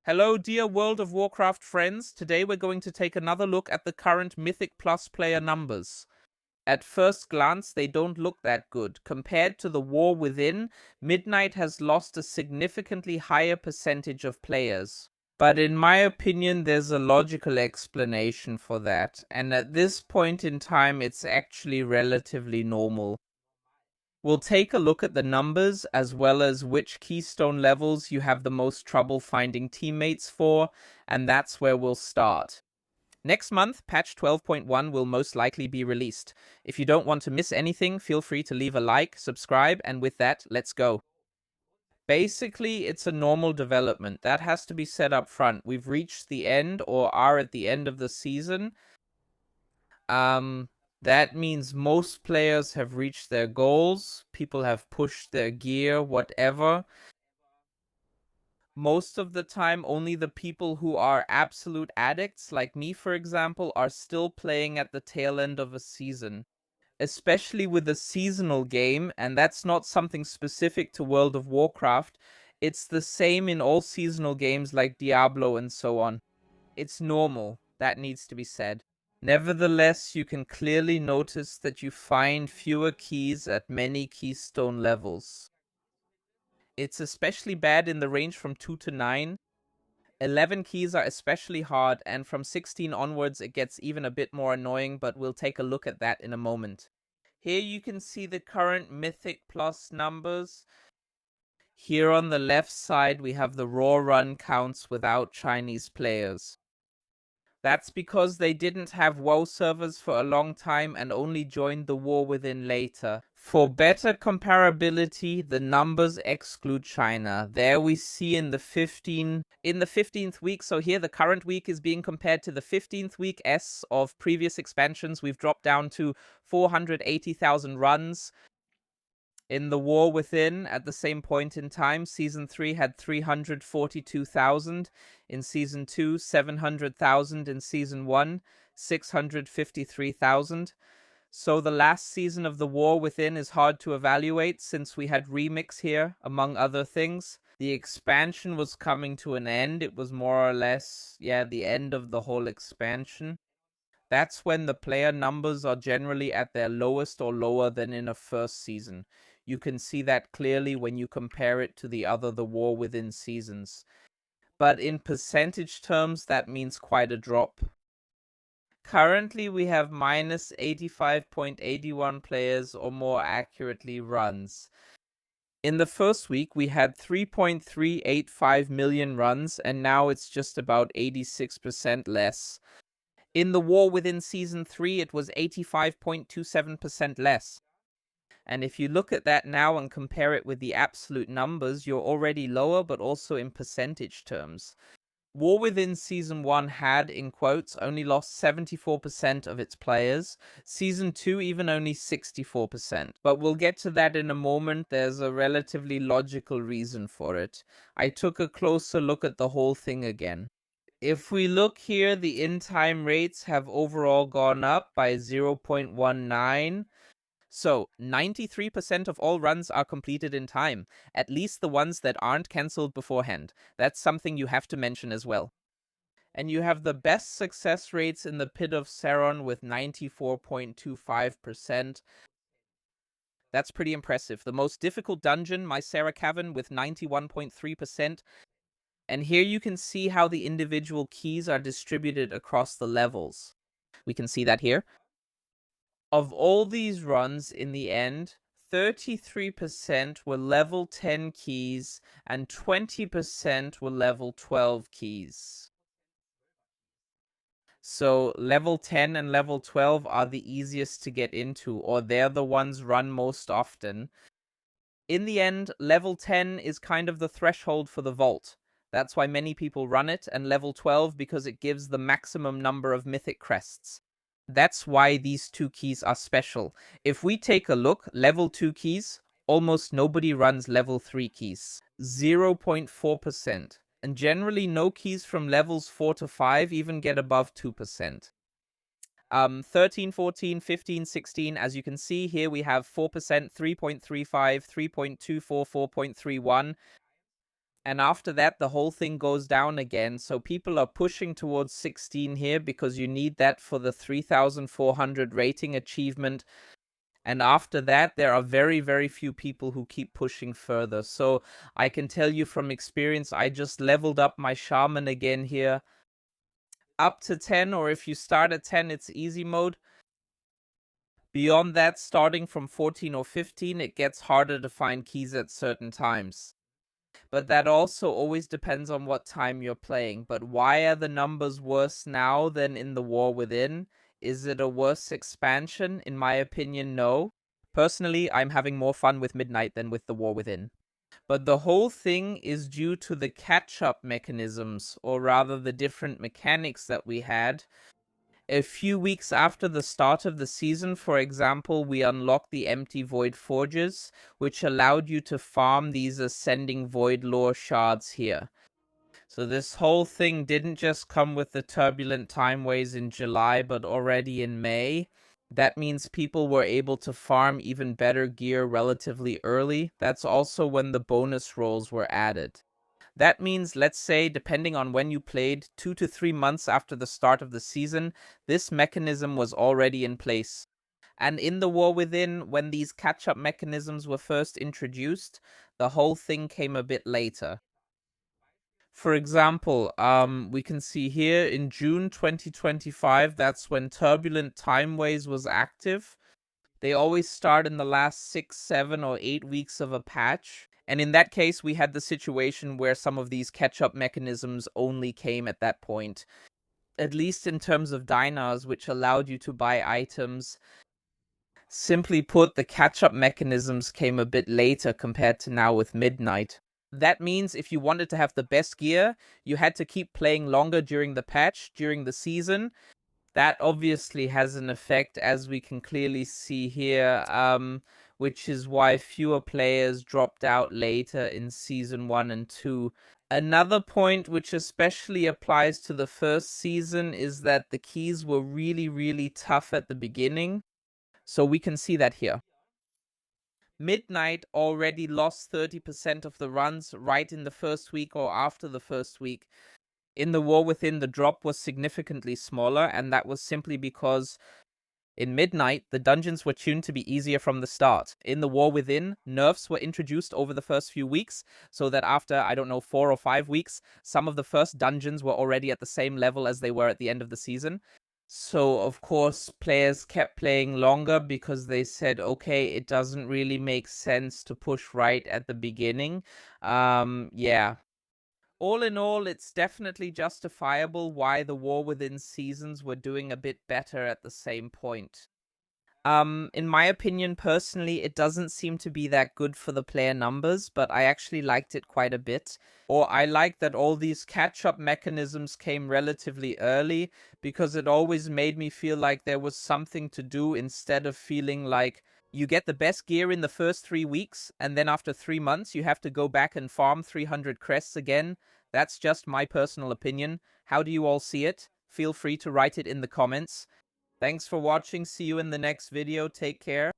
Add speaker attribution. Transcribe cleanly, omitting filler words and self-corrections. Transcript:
Speaker 1: Hello, dear World of Warcraft friends. Today we're going to take another look at the current Mythic Plus player numbers. At first glance, they don't look that good. Compared to the War Within, Midnight has lost a significantly higher percentage of players. But in my opinion, there's a logical explanation for that, and at this point in time, it's actually relatively normal. We'll take a look at the numbers as well as which keystone levels you have the most trouble finding teammates for, and that's where we'll start. Next month, patch 12.1 will most likely be released. If you don't want to miss anything, feel free to leave a like, subscribe, and with that, let's go. Basically, it's a normal development. That has to be said up front. We've reached the end or are at the end of the season. That means most players have reached their goals, people have pushed their gear, whatever. Most of the time, only the people who are absolute addicts, like me for example, are still playing at the tail end of a season. Especially with a seasonal game, and that's not something specific to World of Warcraft. It's the same in all seasonal games like Diablo and so on. It's normal, that needs to be said. Nevertheless, you can clearly notice that you find fewer keys at many keystone levels. It's especially bad in the range from 2 to 9. 11 keys are especially hard, and from 16 onwards it gets even a bit more annoying, but we'll take a look at that in a moment. Here you can see the current Mythic Plus numbers. Here on the left side we have the raw run counts without Chinese players. That's because they didn't have WoW servers for a long time and only joined the War Within later. For better comparability, the numbers exclude China. There we see in the 15th week, so here the current week is being compared to the 15th week S of previous expansions. We've dropped down to 480,000 runs. In the War Within, at the same point in time, Season 3 had 342,000. In Season 2, 700,000. In Season 1, 653,000. So the last season of the War Within is hard to evaluate since we had Remix here, among other things. The expansion was coming to an end. It was more or less, the end of the whole expansion. That's when the player numbers are generally at their lowest or lower than in a first season. You can see that clearly when you compare it to the War Within seasons. But in percentage terms, that means quite a drop. Currently, we have minus 85.81 players, or more accurately, runs. In the first week, we had 3.385 million runs, and now it's just about 86% less. In the War Within Season 3, it was 85.27% less. And if you look at that now and compare it with the absolute numbers, you're already lower, but also in percentage terms. War Within Season 1 had, in quotes, only lost 74% of its players. Season 2 even only 64%. But we'll get to that in a moment. There's a relatively logical reason for it. I took a closer look at the whole thing again. If we look here, the in-time rates have overall gone up by 0.19. So, 93% of all runs are completed in time, at least the ones that aren't cancelled beforehand. That's something you have to mention as well. And you have the best success rates in the Pit of Sauron with 94.25%. That's pretty impressive. The most difficult dungeon, Mythic Cavern, with 91.3%. And here you can see how the individual keys are distributed across the levels. We can see that here. Of all these runs, in the end, 33% were level 10 keys and 20% were level 12 keys. So level 10 and level 12 are the easiest to get into, or they're the ones run most often. In the end, level 10 is kind of the threshold for the vault. That's why many people run it, and level 12 because it gives the maximum number of mythic crests. That's why these two keys are special. If we take a look, level 2 keys, almost nobody runs level 3 keys. 0.4%. And generally no keys from levels 4 to 5 even get above 2%. 13, 14, 15, 16, as you can see here we have 4%, 3.35, 3.24, 4.31. And after that, the whole thing goes down again. So people are pushing towards 16 here because you need that for the 3,400 rating achievement. And after that, there are very, very few people who keep pushing further. So I can tell you from experience, I just leveled up my shaman again here up to 10, or if you start at 10, it's easy mode. Beyond that, starting from 14 or 15, it gets harder to find keys at certain times. But that also always depends on what time you're playing. But why are the numbers worse now than in the War Within? Is it a worse expansion? In my opinion, no. Personally, I'm having more fun with Midnight than with the War Within. But the whole thing is due to the catch-up mechanisms, or rather the different mechanics that we had. A few weeks after the start of the season, for example, we unlocked the Empty Void Forges, which allowed you to farm these Ascending Void Lore shards here. So this whole thing didn't just come with the turbulent timeways in July, but already in May. That means people were able to farm even better gear relatively early. That's also when the bonus rolls were added. That means, let's say, depending on when you played, 2 to 3 months after the start of the season, this mechanism was already in place. And in the War Within, when these catch-up mechanisms were first introduced, the whole thing came a bit later. For example, we can see here in June 2025, that's when Turbulent Timeways was active. They always start in the last 6, 7, or 8 weeks of a patch. And in that case, we had the situation where some of these catch-up mechanisms only came at that point. At least in terms of dinars, which allowed you to buy items. Simply put, the catch-up mechanisms came a bit later compared to now with Midnight. That means if you wanted to have the best gear, you had to keep playing longer during the patch, during the season. That obviously has an effect, as we can clearly see here, which is why fewer players dropped out later in Season 1 and 2. Another point which especially applies to the first season is that the keys were really, really tough at the beginning. So we can see that here. Midnight already lost 30% of the runs right in the first week or after the first week. In the War Within, the drop was significantly smaller, and that was simply because in Midnight, the dungeons were tuned to be easier from the start. In the War Within, nerfs were introduced over the first few weeks, so that after, I don't know, 4 or 5 weeks, some of the first dungeons were already at the same level as they were at the end of the season. So, of course, players kept playing longer because they said, okay, it doesn't really make sense to push right at the beginning. Yeah. All in all, it's definitely justifiable why the War Within seasons were doing a bit better at the same point. In my opinion, personally, it doesn't seem to be that good for the player numbers, but I actually liked it quite a bit. Or I like that all these catch-up mechanisms came relatively early, because it always made me feel like there was something to do instead of feeling like you get the best gear in the first 3 weeks, and then after 3 months you have to go back and farm 300 crests again. That's just my personal opinion. How do you all see it? Feel free to write it in the comments. Thanks for watching. See you in the next video. Take care.